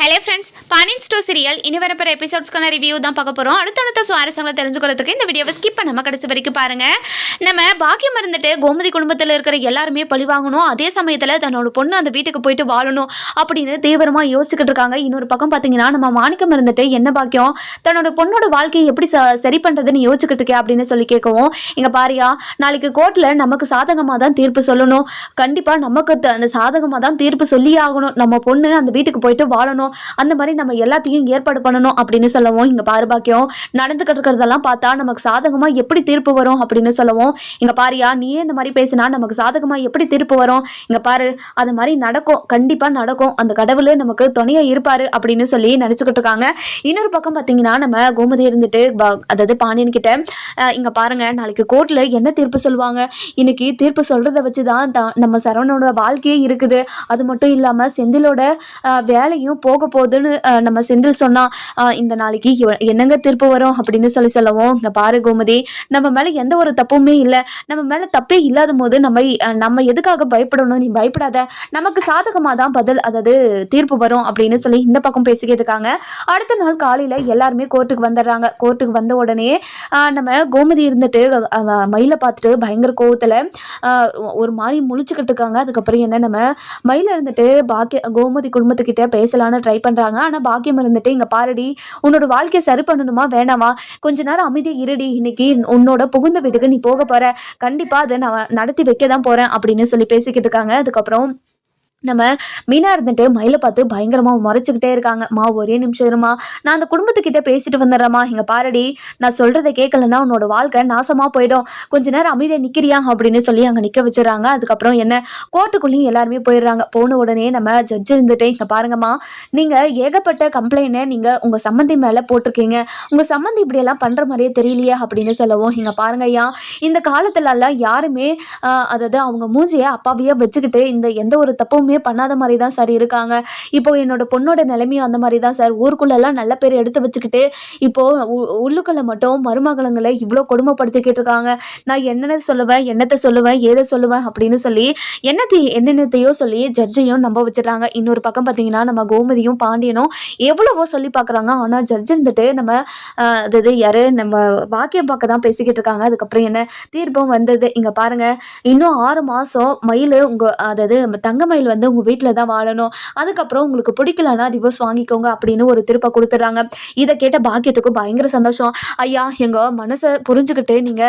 Hello friends, Pandian store serial இனி வரப்போகிற எபிசோட்ஸ்க்கான review தான் பார்க்க போகிறோம். அடுத்தடுத்த சுவாரஸ்யங்களை தெரிஞ்சுக்கிறதுக்கு இந்த வீடியோவை ஸ்கிப் பண்ணாமல் கடைசி வரைக்கும் பாருங்கள். நம்ம பாக்கியம் இருந்துட்டு கோமதி குடும்பத்தில் இருக்கிற எல்லாருமே பழி வாங்கணும், அதே சமயத்தில் தன்னோட பொண்ணு அந்த வீட்டுக்கு போயிட்டு வாழணும் அப்படின்னு தீவிரமாக யோசிச்சுக்கிட்டு இருக்காங்க. இன்னொரு பக்கம் பார்த்தீங்கன்னா நம்ம மாணிக்கம் இருந்துட்டு என்ன பாக்கியம் தன்னோட பொண்ணோட வாழ்க்கையை எப்படி சரி பண்ணுறதுன்னு யோசிச்சுக்கிட்டு இருக்கேன் அப்படின்னு சொல்லி கேட்கவும், இங்கே பாரியா நாளைக்கு கோர்ட்டில் நமக்கு சாதகமாக தான் தீர்ப்பு சொல்லணும், கண்டிப்பாக நமக்கு சாதகமாக தான் தீர்ப்பு சொல்லியே ஆகணும், நம்ம பொண்ணு அந்த வீட்டுக்கு போயிட்டு வாழணும், அந்த மாதிரி நம்ம எல்லாத்தையும் ஏற்பாடு பண்ணணும் அப்படின்னு சொல்லவும், இங்க பாரு பாக்கியம் நடந்துகிட்டு இருக்கிறதெல்லாம் பார்த்தா நமக்கு சாதகமா எப்படி தீர்ப்பு வரும் அப்படின்னு சொல்லவும், இங்க பாரியா நீயே இந்த மாதிரி பேசினா நமக்கு சாதகமா எப்படி தீர்ப்பு வரும், இங்க பாரு அது மாதிரி நடக்கும், கண்டிப்பா நடக்கும், அந்த கடவுள் நமக்கு துணையா இருப்பாரு அப்படின்னு சொல்லி நினைச்சுக்கிட்டு இருக்காங்க. இன்னொரு பக்கம் பார்த்தீங்கன்னா நம்ம கோமதி இருந்துட்டு அதாவது பாண்டியன் கிட்ட இங்க பாருங்க நாளைக்கு கோர்ட்ல என்ன தீர்ப்பு சொல்லுவாங்க, இன்னைக்கு தீர்ப்பு சொல்றதை வச்சுதான் நம்ம சரவணோட வாழ்க்கையே இருக்குது, அது மட்டும் இல்லாம செந்திலோட வேலையும் போக போகுதுன்னு நம்ம செந்தில் சொன்னா இந்த நாளைக்கு என்னங்க தீர்ப்பு வரும் அப்படின்னு சொல்லவும், இந்த பாரு கோமதி நம்ம மேல எந்த ஒரு தப்புமே இல்லை, நம்ம மேல தப்பே இல்லாத போது நம்ம எதுக்காக பயப்படணும், நீ பயப்படாத, நமக்கு சாதகமாக தான் பதில் அதாவது தீர்ப்பு வரும் அப்படின்னு சொல்லி இந்த பக்கம் பேசிக்கிட்டு இருக்காங்க. அடுத்த நாள் காலையில எல்லாருமே கோர்ட்டுக்கு வந்துடுறாங்க. கோர்ட்டுக்கு வந்த உடனே நம்ம கோமதி இருந்துட்டு மயிலை பார்த்துட்டு பயங்கர கோவத்துல ஒரு மாதிரி முழிச்சுக்கிட்டு இருக்காங்க. அதுக்கப்புறம் என்ன நம்ம மயில இருந்துட்டு கோமதி குடும்பத்துக்கிட்ட பேசலான்னு ட்ரை பண்றாங்க. ஆனா பாக்கியம் இருந்துட்டு இங்க பாருடி உன்னோட வாழ்க்கையை சரி பண்ணணுமா வேணாமா, கொஞ்ச நேரம் அமைதியா இருடி, இன்னைக்கு உன்னோட புகுந்த வீட்டுக்கு நீ போக போற, கண்டிப்பா அதை நான் நடத்தி வைக்க தான் போறேன் அப்படின்னு சொல்லி பேசிக்கிட்டு இருக்காங்க. அதுக்கப்புறம் நம்ம மீனா இருந்துட்டு மயிலை பார்த்து பயங்கரமா மறைச்சிக்கிட்டே இருக்காங்க. ஒரே நிமிஷம் இருமா, நான் அந்த குடும்பத்துக்கிட்ட பேசிட்டு வந்துடுறேம்மா, இங்க பாருடி நான் சொல்றதை கேட்கலன்னா உன்னோட வாழ்க்கை நாசமா போயிடும், கொஞ்ச நேரம் அமைதியா நிக்கிறியா அப்படின்னு சொல்லி அங்க நிக்க வச்சுறாங்க. அதுக்கப்புறம் என்ன கோர்ட்டுக்குள்ளேயும் எல்லாருமே போயிடுறாங்க. போன உடனே நம்ம ஜட்ஜ் இருந்துட்டு இங்க பாருங்கம்மா, நீங்க ஏகப்பட்ட கம்ப்ளைண்ட்டை நீங்க உங்க சம்மந்தி மேல போட்டிருக்கீங்க, உங்க சம்மந்தி இப்படி எல்லாம் பண்ற மாதிரியே தெரியலையா அப்படின்னு சொல்லவும், இங்க பாருங்க ஐயா இந்த காலத்துல எல்லாம் யாருமே அதாவது அவங்க மூஞ்சியை அப்பாவியா வச்சுக்கிட்டு இந்த எந்த ஒரு தப்பும் பண்ணாத மாதிரி தான் சார் இருக்காங்க. இப்போ என்னோட பொண்ணோட நிலைமையும் அந்த மாதிரி தான் சார், ஊருக்குள்ளெல்லாம் நல்ல பேர் எடுத்து வச்சுக்கிட்டு இப்போ உள்ளுக்குள்ள மட்டும் மருமகளுங்களை இவ்வளோ கொடுமைப்படுத்திக்கிட்டு இருக்காங்க. நான் என்னத்தை சொல்லுவேன் ஏதை சொல்லுவேன் அப்படின்னு சொல்லி என்னென்னத்தையோ சொல்லி ஜட்ஜையும் நம்ப வச்சிடறாங்க. இன்னொரு பக்கம் பார்த்தீங்கன்னா நம்ம கோமதியும் பாண்டியனும் எவ்வளவோ சொல்லி பார்க்குறாங்க. ஆனால் ஜட்ஜ் இருந்துட்டு நம்ம அதாவது யாரு நம்ம வாக்கியம் பார்க்க தான் பேசிக்கிட்டு இருக்காங்க. அதுக்கப்புறம் என்ன தீர்ப்பும் வந்தது. இங்கே பாருங்க இன்னும் 6 மாதம் மயில் அதாவது தங்க மயில் உங்க வீட்டில் தான் வாழணும், அதுக்கப்புறம் உங்களுக்கு பிடிக்கலன்னா டிவோர்ஸ் வாங்கிக்கோங்க அப்படின்னு ஒரு திருப்பை கொடுத்துட்றாங்க. இதை கேட்ட பாக்கியத்துக்கு பயங்கர சந்தோஷம். ஐயா எங்க மனசை புரிஞ்சுக்கிட்டு நீங்க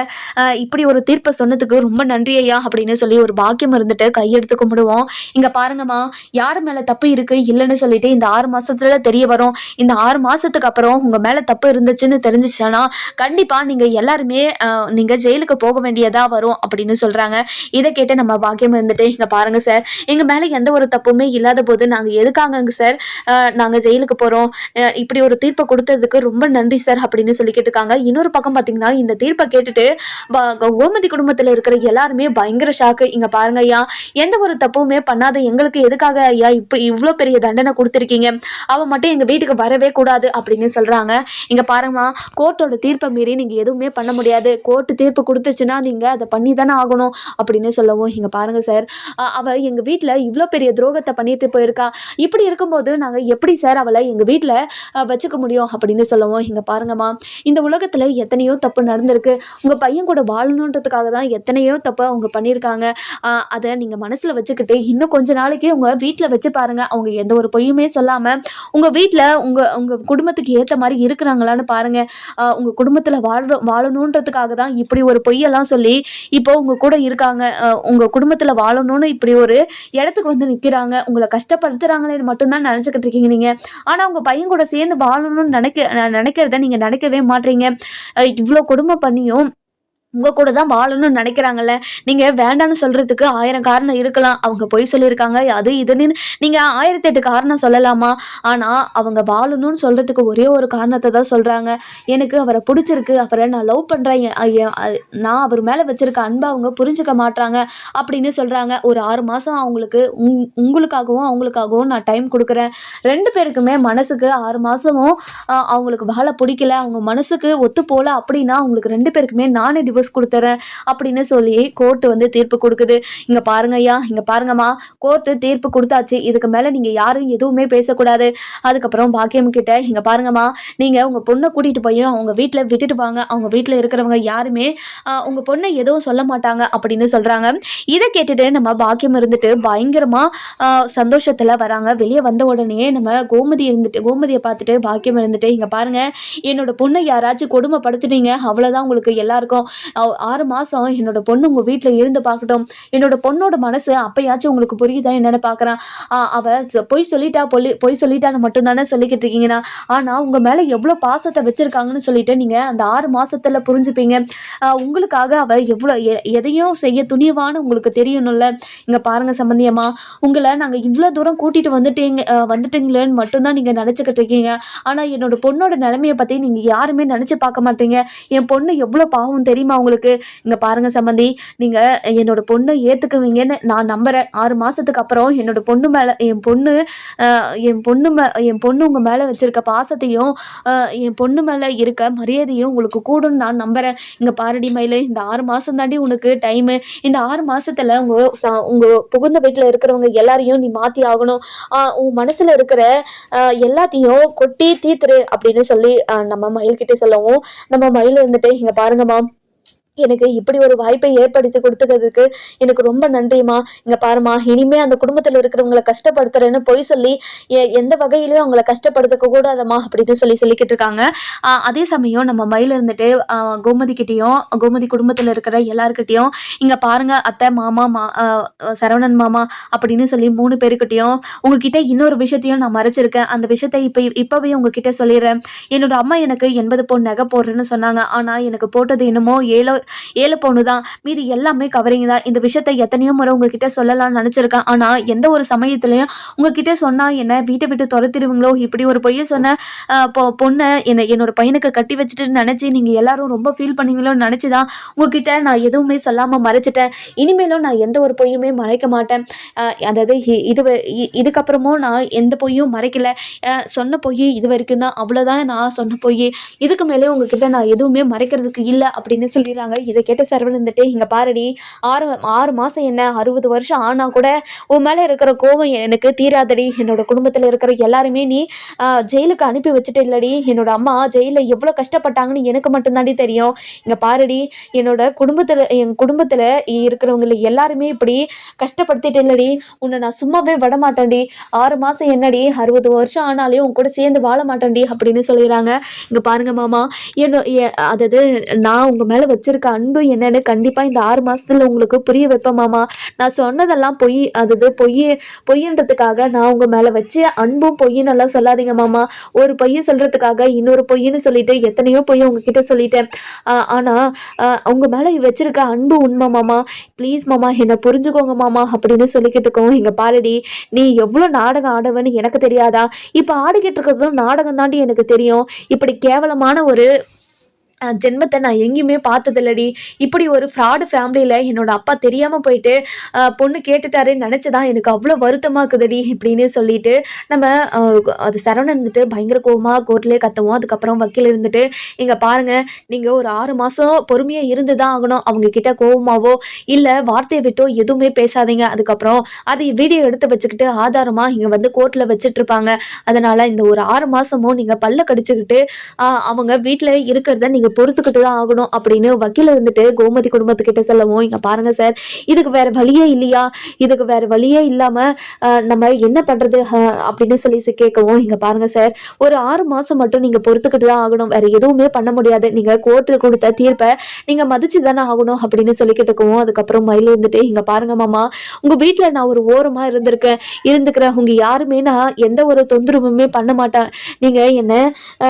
இப்படி ஒரு தீர்ப்பை சொன்னதுக்கு ரொம்ப நன்றி ஐயா அப்படின்னு சொல்லி ஒரு பாக்கியம் இருந்துட்டு கையெடுத்து கும்பிடுவோம். இங்க பாருங்கம்மா யார் மேல தப்பு இருக்கு இல்லைன்னு சொல்லிட்டு இந்த 6 மாசத்துல தெரிய வரும். இந்த 6 மாசத்துக்கு அப்புறம் உங்க மேல தப்பு இருந்துச்சுன்னு தெரிஞ்சிச்சுன்னா கண்டிப்பா நீங்க எல்லாருமே நீங்க ஜெயிலுக்கு போக வேண்டியதா வரும் அப்படின்னு சொல்றாங்க. இதை கேட்டு நம்ம பாக்கியம் இருந்துட்டு இங்க பாருங்க சார், எங்க மேல எந்த ஒரு தப்புமே இல்லாத போது நாங்கள் எதுக்காகங்க சார் நாங்கள் ஜெயிலுக்கு போகிறோம், இப்படி ஒரு தீர்ப்பை கொடுத்ததுக்கு ரொம்ப நன்றி சார் அப்படின்னு சொல்லி கேட்டுருக்காங்க. இன்னொரு பக்கம் பார்த்தீங்கன்னா இந்த தீர்ப்பை கேட்டுட்டு கோமதி குடும்பத்தில் இருக்கிற எல்லாருமே பயங்கர ஷாக்கு. இங்கே பாருங்க ஐயா எந்த ஒரு தப்புமே பண்ணாத எங்களுக்கு எதுக்காக ஐயா இப்படி இவ்வளோ பெரிய தண்டனை கொடுத்துருக்கீங்க, அவன் மட்டும் எங்கள் வீட்டுக்கு வரவே கூடாது அப்படின்னு சொல்கிறாங்க. இங்கே பாருங்கம்மா கோர்ட்டோட தீர்ப்பை மீறி நீங்கள் எதுவுமே பண்ண முடியாது, கோர்ட்டு தீர்ப்பு கொடுத்துச்சுன்னா நீங்கள் அதை பண்ணி தானே ஆகணும் அப்படின்னு சொல்லவும், இங்கே பாருங்கள் சார் அவள் எங்கள் வீட்டில் இவ்வளோ பெரிய துரோகத்தை பண்ணிட்டு போயிருக்கா, இப்படி இருக்கும்போது நாங்கள் எப்படி சார் அவளை எங்கள் வீட்டில் வச்சுக்க முடியும் அப்படின்னு சொல்லவும், இங்கே பாருங்கம்மா இந்த உலகத்தில் எத்தனையோ தப்பு நடந்திருக்கு, உங்கள் பையன் கூட வாழணுன்றதுக்காக தான் எத்தனையோ தப்பு அவங்க பண்ணியிருக்காங்க, அதை நீங்கள் மனசில் வச்சுக்கிட்டு இன்னும் கொஞ்ச நாளைக்கு உங்கள் வீட்டில் வச்சு பாருங்கள், அவங்க எந்த ஒரு பொய்யுமே சொல்லாமல் உங்கள் வீட்டில் உங்கள் குடும்பத்துக்கு ஏற்ற மாதிரி இருக்கிறாங்களான்னு பாருங்கள், உங்கள் குடும்பத்தில் வாழணுன்றதுக்காக தான் இப்படி ஒரு பொய்யெல்லாம் சொல்லி இப்போ உங்கள் கூட இருக்காங்க, உங்கள் குடும்பத்தில் வாழணும்னு இப்படி ஒரு இடத்துக்கு நிற்கிறாங்க, உங்களை கஷ்டப்படுத்துறாங்களேன்னு மட்டும்தான் நினச்சிக்கிட்டு இருக்கீங்க நீங்க. ஆனால் உங்கள் பையன் கூட சேர்ந்து வாழணும்னு நினைக்கிறத நீங்கள் நினைக்கவே மாட்டீங்க. இவ்வளோ கொடுமை பண்ணியும் உங்கள் கூட தான் வாழணும்னு நினைக்கிறாங்கல்ல, நீங்கள் வேண்டான்னு சொல்கிறதுக்கு 1000 காரணம் இருக்கலாம், அவங்க பொய் சொல்லியிருக்காங்க அது இதுன்னு நீங்கள் 1008 காரணம் சொல்லலாமா, ஆனால் அவங்க வாழணும்னு சொல்கிறதுக்கு ஒரே ஒரு காரணத்தை தான் சொல்கிறாங்க, எனக்கு அவரை பிடிச்சிருக்கு, அவரை நான் லவ் பண்ணுறேன், நான் அவர் மேலே வச்சுருக்க அன்பை அவங்க புரிஞ்சுக்க மாட்டாங்க அப்படின்னு சொல்கிறாங்க. ஒரு 6 மாதம் அவங்களுக்கு உங்களுக்காகவும் அவங்களுக்காகவும் நான் டைம் கொடுக்குறேன், 2 பேருக்குமே மனசுக்கு 6 மாதமும் அவங்களுக்கு வாழ பிடிக்கல, அவங்க மனசுக்கு ஒத்து போகல அப்படின்னா அவங்களுக்கு 2 பேருக்குமே நானே டிவோர்ஸ் கொடுத்துறேன் அப்படின்னு சொல்லி கோர்ட்டு வந்து தீர்ப்பு கொடுக்குது. இங்க பாருங்க ஐயா, இங்க பாருங்கம்மா, கோர்ட்டு தீர்ப்பு கொடுத்தாச்சு, இதுக்கு மேல நீங்க யாரும் எதுவுமே பேசக்கூடாது. அதுக்கப்புறம் பாக்கியம் கிட்ட இங்க பாருங்கம்மா, நீங்க உங்க பொண்ணை கூட்டிட்டு போய் அவங்க வீட்டுல விட்டுட்டு வாங்க, அவங்க வீட்டுல இருக்கிறவங்க யாருமே உங்க பொண்ணை எதுவும் சொல்ல மாட்டாங்க அப்படின்னு சொல்றாங்க. இதை கேட்டுட்டு நம்ம பாக்கியம் இருந்துட்டு பயங்கரமா சந்தோஷத்துல வராங்க. வெளியே வந்த உடனே நம்ம கோமதியை பார்த்துட்டு பாக்கியம் இருந்துட்டு இங்க பாருங்க, என்னோட பொண்ணை யாராச்சும் கொடுமைப்படுத்துனீங்க அவ்வளவுதான், உங்களுக்கு எல்லாருக்கும் 6 மாசம் என்னோட பொண்ணு உங்க வீட்டுல இருந்து பார்க்கட்டும், என்னோட பொண்ணோட மனசு அப்பயாச்சும் உங்களுக்கு புரியுதா என்னன்னு பாக்குறான். அவ பொய் சொல்லிட்டான்னு மட்டும் தானே சொல்லிக்கிட்டு இருக்கீங்கன்னா, ஆனா உங்க மேல எவ்வளவு பாசத்தை வச்சிருக்காங்கன்னு சொல்லிட்டு நீங்க அந்த 6 மாசத்துல புரிஞ்சுப்பீங்க. உங்களுக்காக அவ எவ்வளவு எதையும் செய்ய துணிவான்னு உங்களுக்கு தெரியணும்ல. இங்க பாருங்க சம்பந்தியம்மா, உங்களை நாங்க இவ்வளவு தூரம் கூட்டிட்டு வந்துட்டீங்களேன்னு மட்டும்தான் நீங்க நினைச்சுக்கிட்டு இருக்கீங்க. ஆனா என்னோட பொண்ணோட நிலைமையை பத்தி நீங்க யாருமே நினைச்சு பார்க்க மாட்டீங்க. என் பொண்ணு எவ்வளவு பாவம் தெரியுமா உங்களுக்கு. இங்க பாருங்க சம்பந்தி, நீங்க என்னோட பொண்ணை ஏத்துக்குவீங்கன்னு நான் நம்புறேன். 6 மாசத்துக்கு அப்புறம் என்னோட பொண்ணு மேல என் பொண்ணு உங்க மேல வச்சிருக்க பாசத்தையும் என் பொண்ணு மேல இருக்க மரியாதையும் உங்களுக்கு கூடும்னு நான் நம்புறேன். இங்க பாரடி மயிலு, இந்த 6 மாசம் தாண்டி உனக்கு டைமு. இந்த 6 மாசத்துல உங்க புகுந்த வீட்டுல இருக்கிறவங்க எல்லாரையும் நீ மாத்தி ஆகணும். உன் மனசுல இருக்கிற எல்லாத்தையும் கொட்டி தீத்துரு அப்படின்னு சொல்லி நம்ம மயில் கிட்ட சொல்லவும், நம்ம மயில் இருந்துட்டு இங்க பாருங்கம்மா, எனக்கு இப்படி ஒரு வாய்ப்பை ஏற்படுத்தி கொடுத்துக்கிறதுக்கு எனக்கு ரொம்ப நன்றிம்மா. இங்க பாருமா, இனிமே அந்த குடும்பத்தில் இருக்கிறவங்களை கஷ்டப்படுத்துறேன்னு பொய் சொல்லி எந்த வகையிலையும் அவங்களை கஷ்டப்படுத்த கூடாதம்மா அப்படின்னு சொல்லிக்கிட்டு இருக்காங்க. அதே சமயம் நம்ம மயில இருந்துட்டு கோமதி கிட்டேயும் கோமதி குடும்பத்தில் இருக்கிற எல்லாருக்கிட்டையும் இங்க பாருங்க அத்தை, மாமா, சரவணன் மாமா அப்படின்னு சொல்லி 3 பேருக்கிட்டையும் உங்ககிட்ட இன்னொரு விஷயத்தையும் நான் மறைச்சிருக்கேன். அந்த விஷயத்தை இப்பவே உங்ககிட்ட சொல்லிடுறேன். என்னோட அம்மா எனக்கு 80 பவுன் நகை போடுறேன்னு சொன்னாங்க. ஆனா எனக்கு போட்டது என்னமோ 7 பவுனு தான். மீதி எல்லாமே கவரிங் தான். இந்த விஷயத்தை எத்தனையோ முறை உங்ககிட்ட சொல்லலாம்னு நினைச்சிருக்கேன். ஆனா எந்த ஒரு சமயத்திலையும் உங்ககிட்ட சொன்னா என்ன வீட்டை விட்டு துரத்திடுவீங்களோ, இப்படி ஒரு பொய்ய சொன்ன பொண்ணை என்னோட பையனுக்கு கட்டி வச்சுட்டு நினைச்சு நீங்க எல்லாரும் ரொம்ப ஃபீல் பண்ணீங்களோன்னு நினைச்சுதான் உங்ககிட்ட நான் எதுவுமே சொல்லாம மறைச்சிட்டேன். இனிமேலும் நான் எந்த ஒரு பொய்யுமே மறைக்க மாட்டேன். அதாவது இதுக்கப்புறமும் நான் எந்த பொய்யும் மறைக்கல. சொன்ன பொய் இது வரைக்கும் தான், அவ்வளவுதான் நான் சொன்ன பொய். இதுக்கு மேலே உங்ககிட்ட நான் எதுவுமே மறைக்கிறதுக்கு இல்லை அப்படின்னு சொல்லிடுறாங்க. இதை கேட்ட சரவணன் இருந்துட்டு இங்க பாரடி, 6 மாசம் என்ன 60 வருஷம் ஆனா கூட உன் மேல இருக்கிற கோவம் எனக்கு தீராதடி. என்னோட குடும்பத்துல இருக்கிற எல்லாருமே நீ ஜெயிலுக்கு அனுப்பி வச்சுட்டு இல்லடி. என்னோட அம்மா ஜெயில எவ்வளவு கஷ்டப்பட்டாங்கன்னு எனக்கு மட்டும்தாண்டி தெரியும். இங்க பாரடி, என் குடும்பத்துல இருக்கிறவங்களை எல்லாருமே இப்படி கஷ்டப்படுத்திட்டு இல்லடி. உன்னை நான் சும்மாவே விட மாட்டேன்டி. 6 மாசம் என்னடி 60 வருஷம் ஆனாலே உன் கூட சேர்ந்து வாழ மாட்டேன்டி அப்படின்னு சொல்லிடுறாங்க. இங்க பாருங்க மாமா, அதாவது நான் உங்க மேல வச்சிருக்க அன்பு என்னன்னு கண்டிப்பா இந்த 6 மாசத்துல உங்களுக்கு புரிய வைப்பேன் மாமா. நான் சொன்னதெல்லாம் பொய்ன்றதுக்காக நான் உங்க மேல வச்சு அன்பும் பொய்ன்னு எல்லாம் சொல்லாதீங்க மாமா. ஒரு பொய்யை சொல்றதுக்காக இன்னொரு பொய்ன்னு சொல்லிட்டு எத்தனையோ பொய்யை உங்ககிட்ட சொல்லிட்டேன். ஆனா உங்க மேல வச்சிருக்க அன்பு உண்மை மாமா. ப்ளீஸ் மாமா, என்னை புரிஞ்சுக்கோங்க மாமா அப்படின்னு சொல்லிக்கிட்டு இருக்கோம். இங்க பாருடி, நீ எவ்வளவு நாடகம் ஆடவன்னு எனக்கு தெரியாதா? இப்ப ஆடிக்கிட்டு இருக்கிறதும் நாடகம் தாண்டி எனக்கு தெரியும். இப்படி கேவலமான ஒரு ஜென்மத்தை நான் எங்கேயுமே பார்த்ததில்லடி. இப்படி ஒரு ஃப்ராடு ஃபேமிலியில் என்னோட அப்பா தெரியாமல் போயிட்டு பொண்ணு கேட்டுட்டாருன்னு நினச்சதான் எனக்கு அவ்வளோ வருத்தமாக இருக்குதுடி இப்படின்னு சொல்லிட்டு நம்ம அது சரவணன் இருந்துட்டு பயங்கர கோவமாக கோர்ட்லேயே கத்துவோம். அதுக்கப்புறம் வக்கீல் இருந்துட்டு இங்கே பாருங்கள், நீங்கள் ஒரு 6 மாதம் பொறுமையாக இருந்து தான் ஆகணும். அவங்கக்கிட்ட கோவமாவோ இல்லை வார்த்தையை விட்டோ எதுவுமே பேசாதீங்க. அதுக்கப்புறம் அது வீடியோ எடுத்து வச்சுக்கிட்டு ஆதாரமாக இங்கே வந்து கோர்ட்டில் வச்சுட்ருப்பாங்க. அதனால் இந்த ஒரு 6 மாதமும் நீங்கள் பல்ல கடிச்சுக்கிட்டு அவங்க வீட்டில் இருக்கிறத நீங்கள் பொறுத்துக்கிட்டு தான் ஆகணும் அப்படின்னு வக்கீல் இருந்துட்டு கோமதி குடும்பத்துக்கிட்ட சொல்லவும், இங்க பாருங்க சார், இதுக்கு வேற வழியே இல்லையா? இதுக்கு வேற வழியே இல்லாம நம்ம என்ன பண்றது அப்படின்னு சொல்லி கேட்கவும், இங்க பாருங்க சார், ஒரு 6 மாசம் மட்டும் நீங்க பொறுத்துக்கிட்டு தான் ஆகணும். வேற எதுவுமே பண்ண முடியாது. நீங்க கோர்ட்டு கொடுத்த தீர்ப்பை நீங்க மதிச்சு தானே ஆகணும் அப்படின்னு சொல்லிக்கிட்டு இருக்கவும், அதுக்கப்புறம் மயில் இருந்துட்டு இங்க பாருங்க மாமா, உங்க வீட்டுல நான் ஒரு ஓரமா இருந்துக்கிறேன். உங்க யாருமே நான் எந்த ஒரு தொந்தரவுமே பண்ண மாட்டேன். நீங்க என்ன